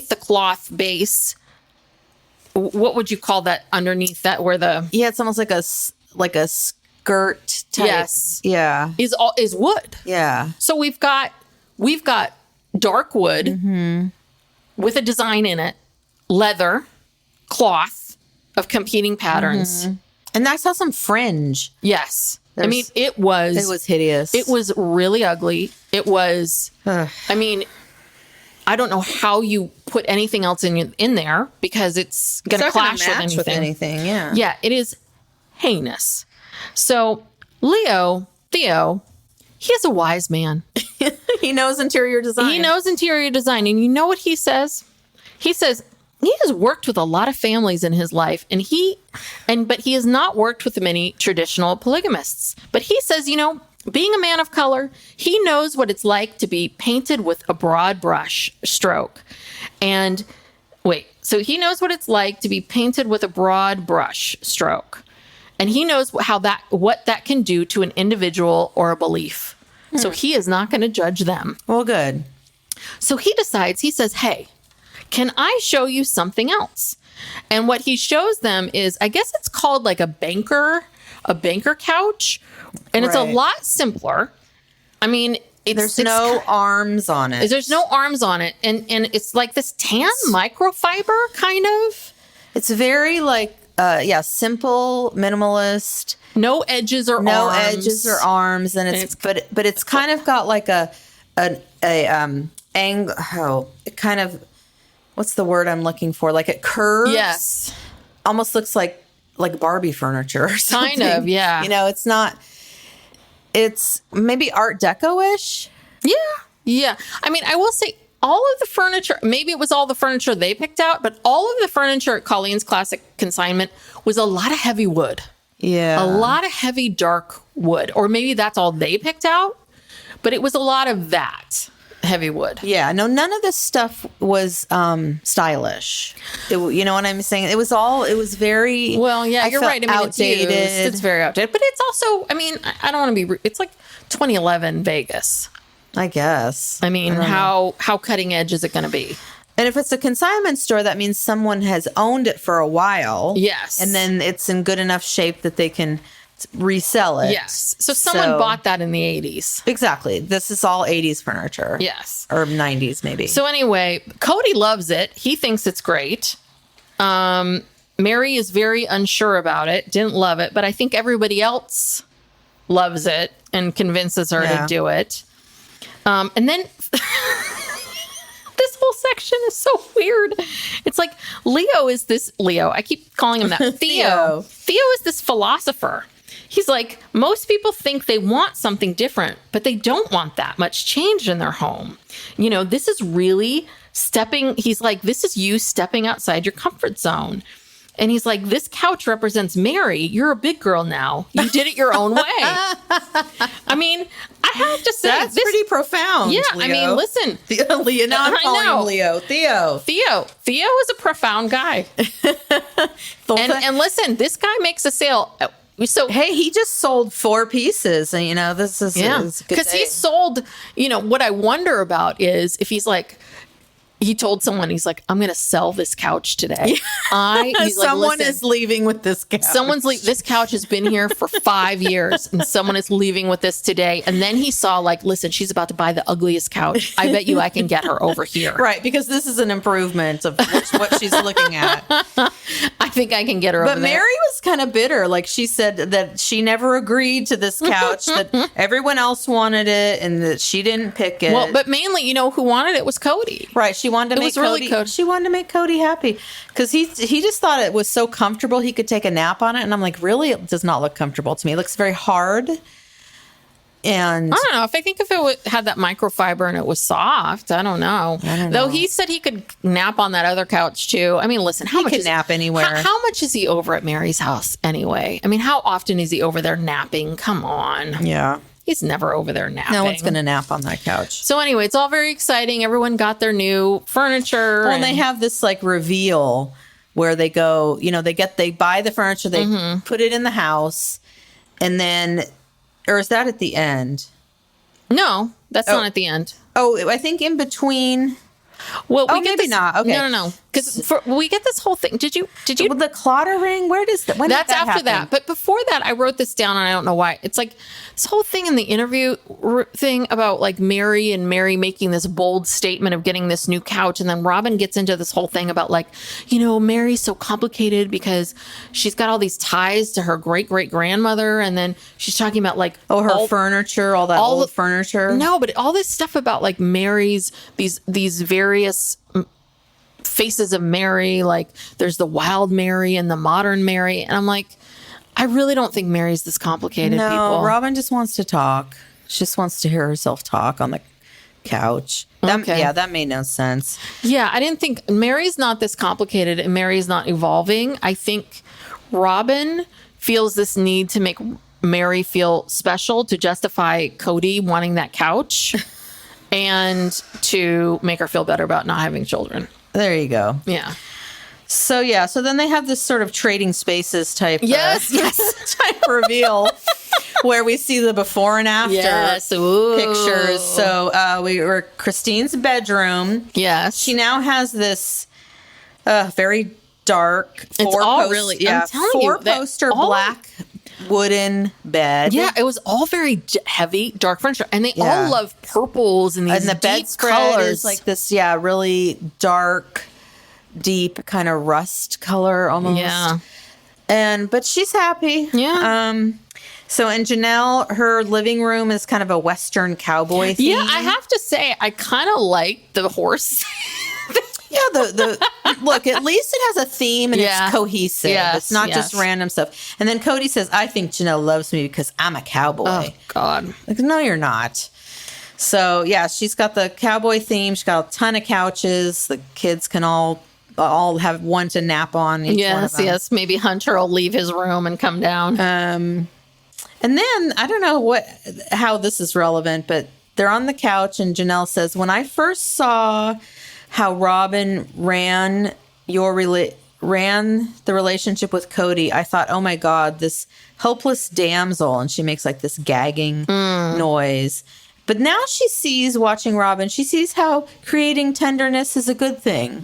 the cloth base. What would you call that underneath that, where the... Yeah, it's almost like a skirt type. Yes. Yeah. Is wood. Yeah. So we've got dark wood with a design in it, leather, cloth of competing patterns. And I saw some fringe. Yes. It was hideous. It was really ugly. It was, I don't know how you put anything else in there, because it's going to clash with anything. Yeah. Yeah, it is heinous. So Theo, he is a wise man. He knows interior design. And you know what he says? He says he has worked with a lot of families in his life, but he has not worked with many traditional polygamists. But he says, being a man of color, he knows what it's like to be painted with a broad brush stroke. And wait, So he knows what it's like to be painted with a broad brush stroke. And he knows what that can do to an individual or a belief. So he is not going to judge them. Well, good. So he decides, he says, hey, can I show you something else? And what he shows them is, I guess it's called like a banker couch. And it's a Right. lot simpler. I mean, There's no arms on it. There's no arms on it. And it's like this tan microfiber kind of. It's very like, simple, minimalist. No edges or No arms. edges or arms. And it's but it's kind of got like angle. Oh, it kind of, what's the word I'm looking for? Like it curves. Yes. Almost looks like Barbie furniture or something. Kind of, yeah. You know, it's not, it's maybe Art Deco-ish. Yeah. Yeah. I mean, I will say all of the furniture, maybe it was all the furniture they picked out, but all of the furniture at Colleen's Classic Consignment was a lot of heavy wood. Yeah. A lot of heavy, dark wood. Or maybe that's all they picked out, but it was a lot of that heavy wood. Yeah, no, none of this stuff was stylish. You know what I'm saying? It was very... Well, yeah, I you're felt right. I mean, outdated. It's very outdated. But it's also, I mean, I don't want to be... It's like 2011 Vegas. I guess. I mean, how cutting edge is it going to be? And if it's a consignment store, that means someone has owned it for a while. Yes. And then it's in good enough shape that they can resell it. Yes. So someone bought that in the 80s. Exactly. This is all 80s furniture. Yes. Or 90s, maybe. So anyway, Kody loves it. He thinks it's great. Meri is very unsure about it, didn't love it, but I think everybody else loves it and convinces her to do it. And then this whole section is so weird. It's like Leo. I keep calling him that. Theo. Theo is this philosopher. He's like, most people think they want something different, but they don't want that much change in their home. You know, this is really he's like, this is you stepping outside your comfort zone. And he's like, this couch represents Meri. You're a big girl now. You did it your own way. I mean, I have to say, that's pretty profound. Yeah, Leo. I mean, listen. Leo, now I'm I calling know. him Leo. Theo is a profound guy. and listen, this guy makes a sale. So hey, he just sold 4 pieces, and you know this is because he sold. You know what I wonder about is if he's like. He told someone, he's like, I'm going to sell this couch today. Someone is leaving with this couch. This couch has been here for 5 years and someone is leaving with this today. And then he saw like, listen, she's about to buy the ugliest couch. I bet you I can get her over here. Right. Because this is an improvement of what she's looking at. I think I can get her over there. But Meri was kind of bitter. Like she said that she never agreed to this couch, that everyone else wanted it and that she didn't pick it. Well, but mainly, you know, who wanted it was Kody. Right. She wanted to make Kody. She wanted to make Kody happy because he just thought it was so comfortable he could take a nap on it, and I'm like, really, it does not look comfortable to me. It looks very hard. And I don't know if it had that microfiber and it was soft. I don't know. Though he said he could nap on that other couch too. I mean, listen, he can nap anywhere. How much is he over at Meri's house anyway? I mean, how often is he over there napping? Come on. Yeah. He's never over there napping. No one's going to nap on that couch. So anyway, it's all very exciting. Everyone got their new furniture. Well, and they have this like reveal where they go, you know, they buy the furniture, they put it in the house, and then, or is that at the end? No, that's not at the end. Oh, I think in between. Well, maybe not. Okay. No. Because we get this whole thing. Did you? Well, the Claddah ring? Where does that? When That's did that after happen? that. But before that, I wrote this down, and I don't know why. It's like this whole thing in the interview thing about like Meri making this bold statement of getting this new couch, and then Robin gets into this whole thing about like, you know, Meri's so complicated because she's got all these ties to her great grandmother, and then she's talking about like her furniture, all that old furniture. No, but all this stuff about like Meri's these various faces of Meri, like there's the wild Meri and the modern Meri, and I'm like, I really don't think Meri's this complicated. No, people. Robin just wants to talk. She just wants to hear herself talk on the couch. That made no sense. Yeah, I didn't think Meri's not this complicated and Meri's not evolving. I think Robin feels this need to make Meri feel special to justify Kody wanting that couch and to make her feel better about not having children. There you go. Yeah. So yeah, so then they have this sort of trading spaces type Yes. type reveal where we see the before and after pictures. So we were Christine's bedroom. Yes. She now has this very dark I'm telling you, four-poster black wooden bed. Yeah, it was all very heavy, dark furniture, and they all love purples and these and the deep bedspread colors. is like this, really dark, deep kind of rust color almost. Yeah, but she's happy. Yeah. So in Janelle, her living room is kind of a Western cowboy theme. Yeah, I have to say, I kind of like the horse. Yeah, the look, at least it has a theme and it's cohesive. Yes, it's not just random stuff. And then Kody says, I think Janelle loves me because I'm a cowboy. Oh, God. Like, no, you're not. So, yeah, she's got the cowboy theme. She's got a ton of couches. The kids can all have one to nap on. Yes. Maybe Hunter will leave his room and come down. And then, I don't know how this is relevant, but they're on the couch and Janelle says, when I first saw how Robin ran the relationship with Kody, I thought, oh my God, this helpless damsel. And she makes like this gagging noise. But now she sees, watching Robin, she sees how creating tenderness is a good thing.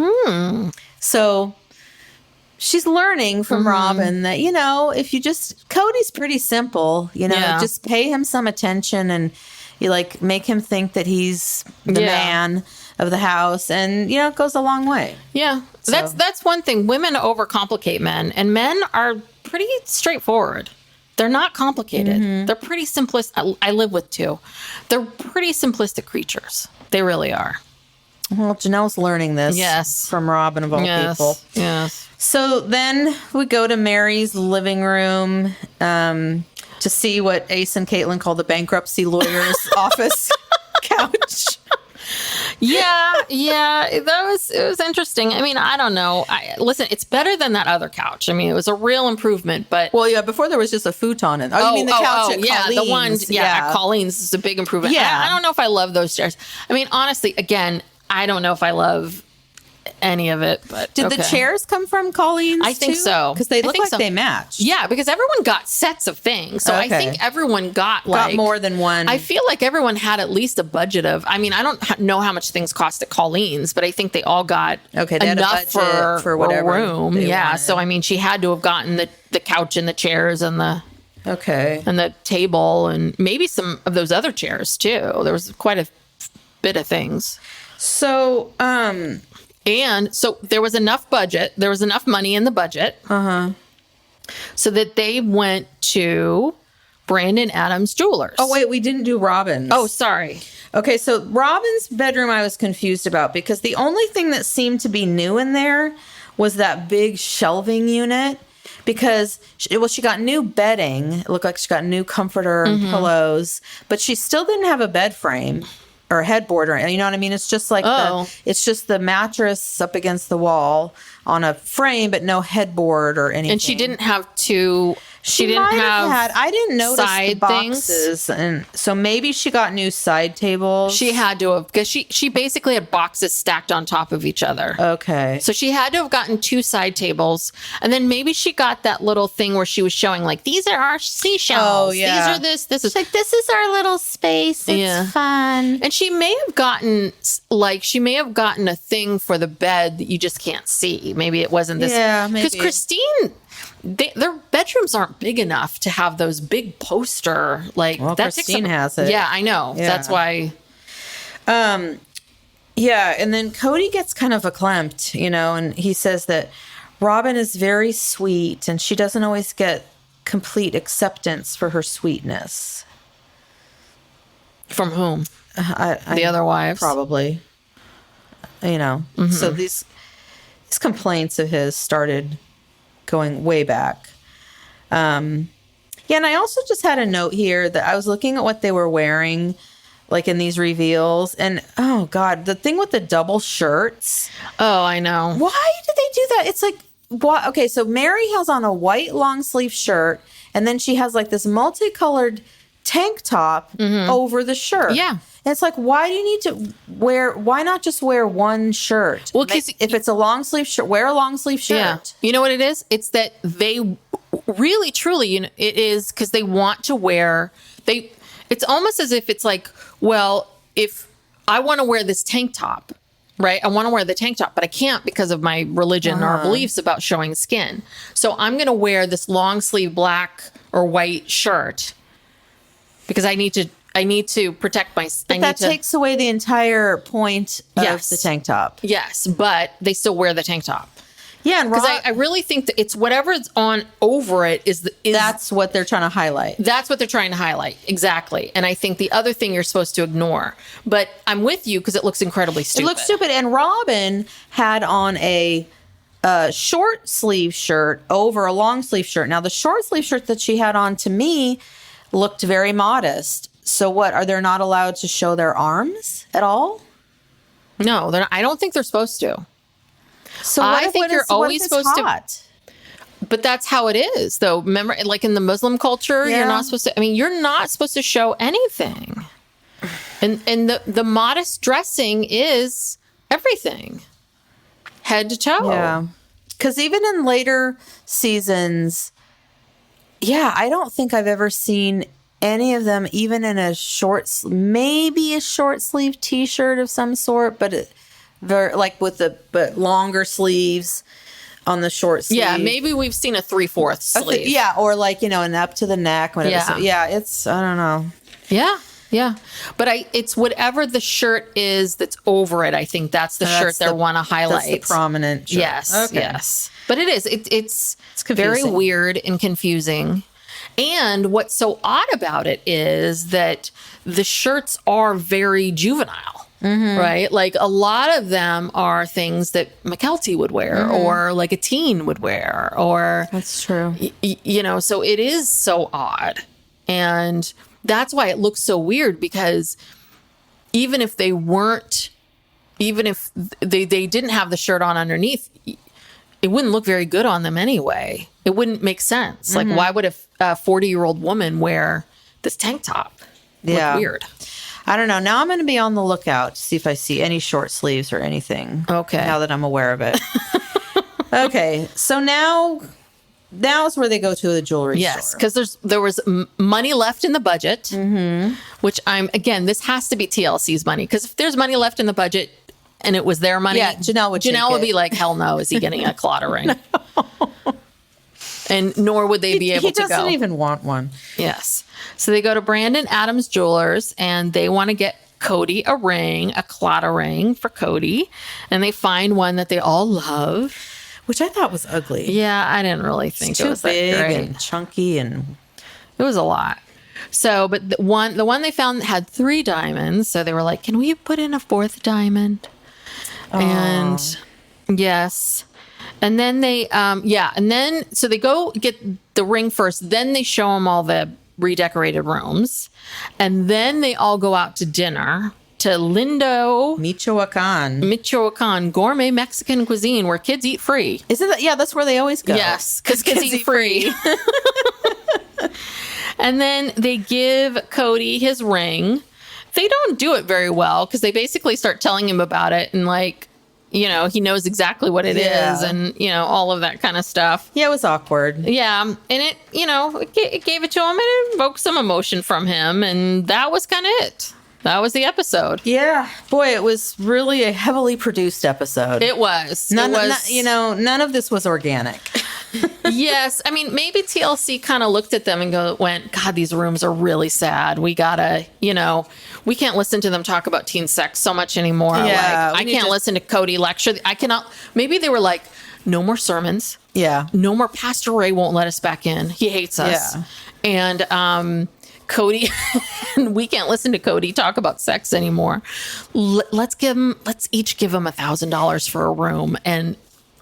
So she's learning from Robin that, if you Cody's pretty simple, just pay him some attention and you make him think that he's the man of the house, and it goes a long way. Yeah. So. That's one thing. Women overcomplicate men, and men are pretty straightforward. They're not complicated. They're pretty simplistic. I live with two. They're pretty simplistic creatures. They really are. Well, Janelle's learning this from Robin of all people. Yes. So then we go to Meri's living room to see what Ace and Caitlin call the bankruptcy lawyer's office couch. It was interesting. I mean, I don't know. Listen, it's better than that other couch. I mean, it was a real improvement, but before there was just a futon in. You mean the couch at Colleen's? The one, at Colleen's is a big improvement. Yeah, I don't know if I love those chairs. I mean, honestly, again, I don't know if I love any of it, but did the chairs come from Colleen's? I think so, because they look like they match. Yeah, because everyone got sets of things, so I think everyone got more than one. I feel like everyone had at least a budget of. I mean, I don't know how much things cost at Colleen's, but I think they all got they enough had a budget for whatever room. Yeah, so I mean, she had to have gotten the couch and the chairs and the and the table and maybe some of those other chairs too. There was quite a bit of things. So and so there was enough budget. There was enough money in the budget. So that they went to Brandon Adams Jewelers. Oh, wait, we didn't do Robin's. Oh, sorry. Okay, so Robin's bedroom I was confused about because the only thing that seemed to be new in there was that big shelving unit because, she got new bedding. It looked like she got new comforter and pillows, but she still didn't have a bed frame or headboard, or you know what I mean? It's just like it's just the mattress up against the wall on a frame, but no headboard or anything. And she didn't have two. She didn't have. I didn't notice side the boxes, things. And so maybe she got new side tables. She had to have because she basically had boxes stacked on top of each other. Okay, so she had to have gotten two side tables, and then maybe she got that little thing where she was showing these are our seashells. Oh yeah, these are this is this is our little space. It's fun. And she may have gotten a thing for the bed that you just can't see. Maybe it wasn't this. Yeah, maybe because Christine. Their bedrooms aren't big enough to have those big poster Christine has it. Yeah, I know. Yeah. That's why. Yeah, and then Kody gets kind of verklempt, and he says that Robin is very sweet and she doesn't always get complete acceptance for her sweetness. From whom? The other wives, probably. So these complaints of his started going way back. And I also just had a note here that I was looking at what they were wearing, in these reveals, and oh God, the thing with the double shirts. Oh, I know. Why did they do that? It's what? Okay, so Meri has on a white long sleeve shirt, and then she has this multicolored tank top over the shirt. Yeah. And it's like, why do you need to why not just wear one shirt? Well, 'cause if it's a long sleeve shirt, wear a long sleeve shirt. Yeah. You know what it is? It's that they really, truly, you know, it is because they want to wear, it's almost as if it's like, well, if I want to wear this tank top, right? I want to wear the tank top, but I can't because of my religion or beliefs about showing skin. So I'm going to wear this long sleeve black or white shirt because I need to protect my. But that takes away the entire point of Yes. the tank top. Yes, but they still wear the tank top. Yeah, and Because I really think that it's whatever's on over it is that's what they're trying to highlight. That's what they're trying to highlight. Exactly. And I think the other thing you're supposed to ignore. But I'm with you because it looks incredibly stupid. It looks stupid. And Robin had on a short sleeve shirt over a long sleeve shirt. Now, the short sleeve shirt that she had on to me looked very modest. So what? Are they not allowed to show their arms at all? No, I don't think they're supposed to. So I think you're always supposed to. But that's how it is, though. Remember, like in the Muslim culture, Yeah. you're not supposed to. I mean, you're not supposed to show anything. And the modest dressing is everything, head to toe. Yeah. Because even in later seasons, I don't think I've ever seen any of them, even in maybe a short sleeve T-shirt of some sort, but like with but longer sleeves on the short sleeve. Yeah, maybe we've seen a 3/4 sleeve. Yeah, or like, and up to the neck. Whatever. Yeah. So, it's, I don't know. Yeah. But it's whatever the shirt is that's over it. I think that's the shirt they want to highlight. That's the prominent shirt. Yes. Okay. Yes. But it is. It's very confusing. weird and confusing. And what's so odd about it is that the shirts are very juvenile. Right? Like a lot of them are things that McKelty would wear or like a teen would wear or That's true. So it is so odd. And that's why it looks so weird because even if they didn't have the shirt on underneath, it wouldn't look very good on them anyway. It wouldn't make sense. Like why would a 40-year-old woman wear this tank top? Yeah. Look weird. I don't know. Now I'm going to be on the lookout to see if I see any short sleeves or anything. Okay. Now that I'm aware of it. Okay. So now is where they go to the jewelry store. Yes, because there was money left in the budget, which this has to be TLC's money. Because if there's money left in the budget and it was their money, Yeah, Janelle would take would it. be like, hell no, is he getting a Claddah ring? And nor would they be able to go. He doesn't even want one. Yes. So they go to Brandon Adams Jewelers and they want to get Kody a ring, a Claddah ring for Kody. And they find one that they all love. Which I thought was ugly. Yeah, I didn't really think It's it too was that big great. and chunky and... It was a lot. So, but the one they found had 3 diamonds. So they were like, can we put in a 4th diamond? And yes. And then so they go get the ring first. Then they show them all the redecorated rooms. And then they all go out to dinner to Lindo Michoacan gourmet Mexican cuisine where kids eat free. Isn't that? Yeah, that's where they always go. Yes, because kids eat free. And then they give Kody his ring. They don't do it very well because they basically start telling him about it and he knows exactly what it is and, all of that kind of stuff. Yeah, it was awkward. Yeah. And it gave it to him and it invoked some emotion from him. And that was kind of it. That was the episode. Yeah. Boy, it was really a heavily produced episode. It was. None of this was organic. Yes. I mean, maybe TLC kind of looked at them and went, God, these rooms are really sad. We gotta, we can't listen to them talk about teen sex so much anymore. Yeah, I can't listen to Kody lecture. I cannot. Maybe they were like, no more sermons. Yeah. No more. Pastor Ray won't let us back in. He hates us. Yeah. And Kody, we can't listen to Kody talk about sex anymore. Let's each give him $1,000 for a room. And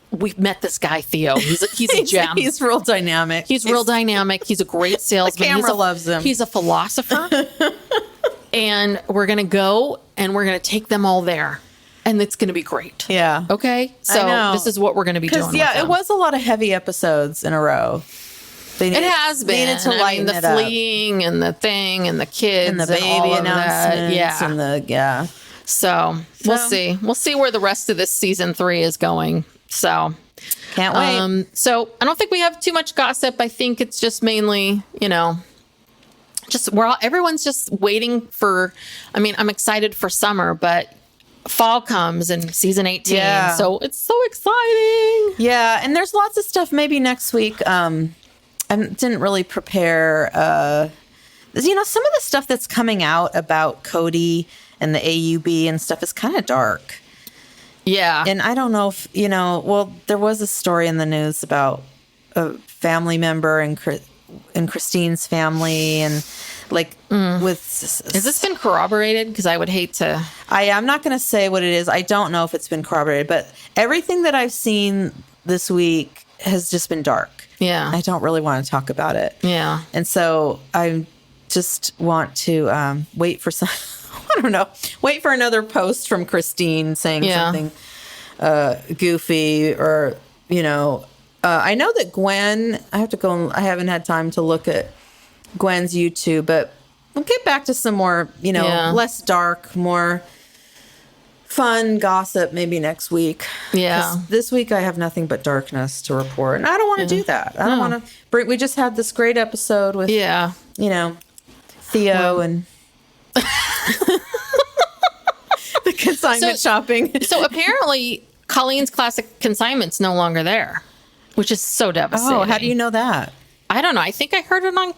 we've met this guy, Theo. He's a gem. He's real dynamic. He's real dynamic. He's a great salesman. The camera loves him. He's a philosopher. And we're going to go and we're going to take them all there. And it's going to be great. Yeah. Okay? So this is what we're going to be doing. Yeah, it was a lot of heavy episodes in a row. They It has been. They needed to lighten the it up. fleeing and the thing and the kids And the all baby of that. announcements Yeah. and the So we'll see. We'll see where the rest of this season 3 is going. So can't wait. So I don't think we have too much gossip. I think it's just mainly, just everyone's just waiting for. I mean, I'm excited for summer, but fall comes in season 18. Yeah. So it's so exciting. Yeah, and there's lots of stuff maybe next week. I didn't really prepare. Some of the stuff that's coming out about Kody and the AUB and stuff is kind of dark. Yeah. And I don't know if, there was a story in the news about a family member and Christine's family and has this been corroborated? Because I would hate to. I'm not going to say what it is. I don't know if it's been corroborated, but everything that I've seen this week has just been dark. Yeah. I don't really want to talk about it. Yeah. And so I just want to wait for some. I don't know. Wait for another post from Christine saying something goofy or, I know that Gwen, I have to go, I haven't had time to look at Gwen's YouTube, but we'll get back to some more, less dark, more fun gossip maybe next week. Yeah. 'Cause this week I have nothing but darkness to report. And I don't want to do that. I don't want to bring, we just had this great episode with, Theo and the consignment shopping. So apparently Colleen's classic consignment's no longer there, which is so devastating. Oh, how do you know that? I don't know. I think I heard it on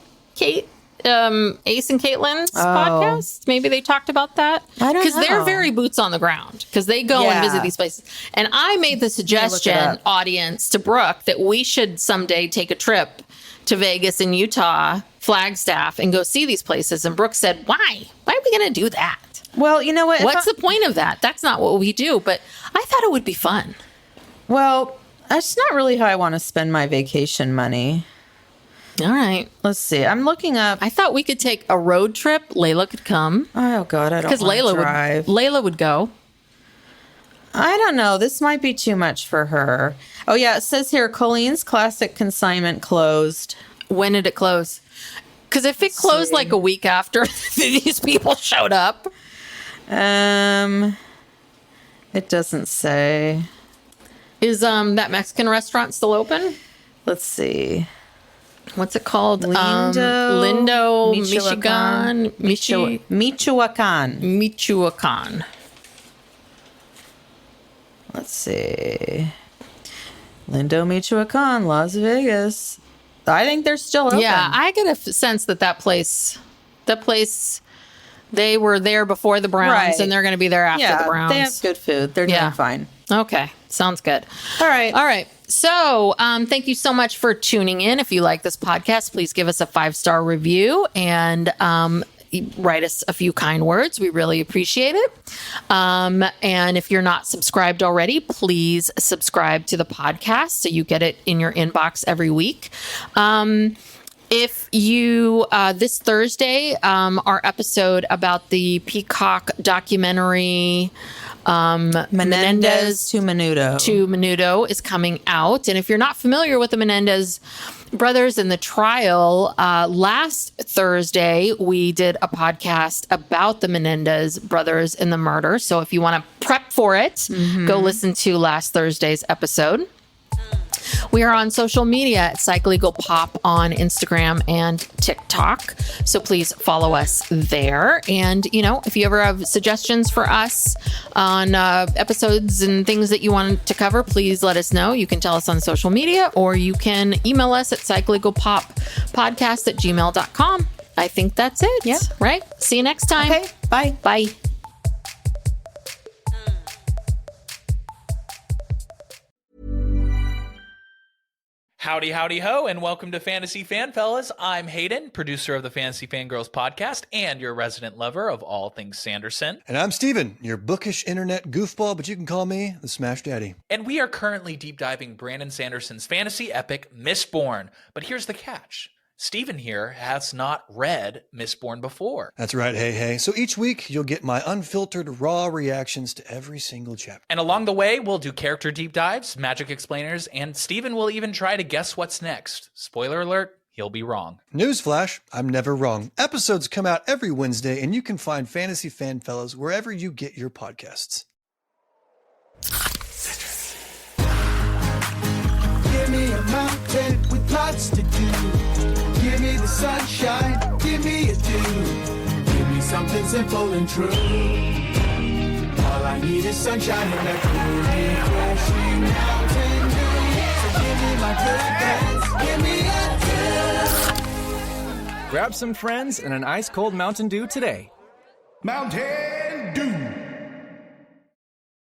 Ace and Caitlin's podcast. Maybe they talked about that. I don't know. Because they're very boots on the ground because they go and visit these places. And I made the suggestion, audience, to Brooke that we should someday take a trip to Vegas and Utah, Flagstaff, and go see these places. And Brooke said, why? Why are we going to do that? Well, you know what? What's the point of that? That's not what we do. But I thought it would be fun. Well, that's not really how I want to spend my vacation money. All right. Let's see. I'm looking up. I thought we could take a road trip. Layla could come. Oh, God. I don't want to drive. Layla would go. I don't know. This might be too much for her. Oh, yeah. It says here, Colleen's classic consignment closed. When did it close? Because if it closed like a week after these people showed up. It doesn't say. Is that Mexican restaurant still open? Let's see. What's it called? Lindo Michoacan. Michoacan. Let's see. Lindo Michoacan, Las Vegas. I think they're still open. Yeah, I get a sense that place, they were there before the Browns, and they're going to be there after the Browns. They have good food. They're doing fine. Okay, sounds good. All right. So, thank you so much for tuning in. If you like this podcast, please give us a 5-star review and write us a few kind words. We really appreciate it. And if you're not subscribed already, please subscribe to the podcast so you get it in your inbox every week. If you, this Thursday, our episode about the Peacock documentary, Menendez to Menudo is coming out. And if you're not familiar with the Menendez brothers in the trial, last Thursday, we did a podcast about the Menendez brothers in the murder. So if you want to prep for it, go listen to last Thursday's episode. We are on social media at PsychLegalPop on Instagram and TikTok. So please follow us there. And, if you ever have suggestions for us on episodes and things that you want to cover, please let us know. You can tell us on social media or you can email us at psychlegalpoppodcast@gmail.com. I think that's it. Yeah. Right? See you next time. Okay. Bye. Bye. Howdy, howdy, ho, and welcome to Fantasy Fan Fellas. I'm Hayden, producer of the Fantasy Fangirls podcast and your resident lover of all things Sanderson. And I'm Steven, your bookish internet goofball, but you can call me the Smash Daddy. And we are currently deep diving Brandon Sanderson's fantasy epic, Mistborn. But here's the catch. Steven here has not read Mistborn before. That's right, hey. So each week, you'll get my unfiltered, raw reactions to every single chapter. And along the way, we'll do character deep dives, magic explainers, and Steven will even try to guess what's next. Spoiler alert, he'll be wrong. Newsflash, I'm never wrong. Episodes come out every Wednesday, and you can find Fantasy Fan Fellows wherever you get your podcasts. Give me a mountain with lots to do. Give me the sunshine, give me a dew. Give me something simple and true. All I need is sunshine and a cool, refreshing mountain dew. So give me my good friends, give me a dew. Grab some friends and an ice-cold Mountain Dew today. Mountain Dew.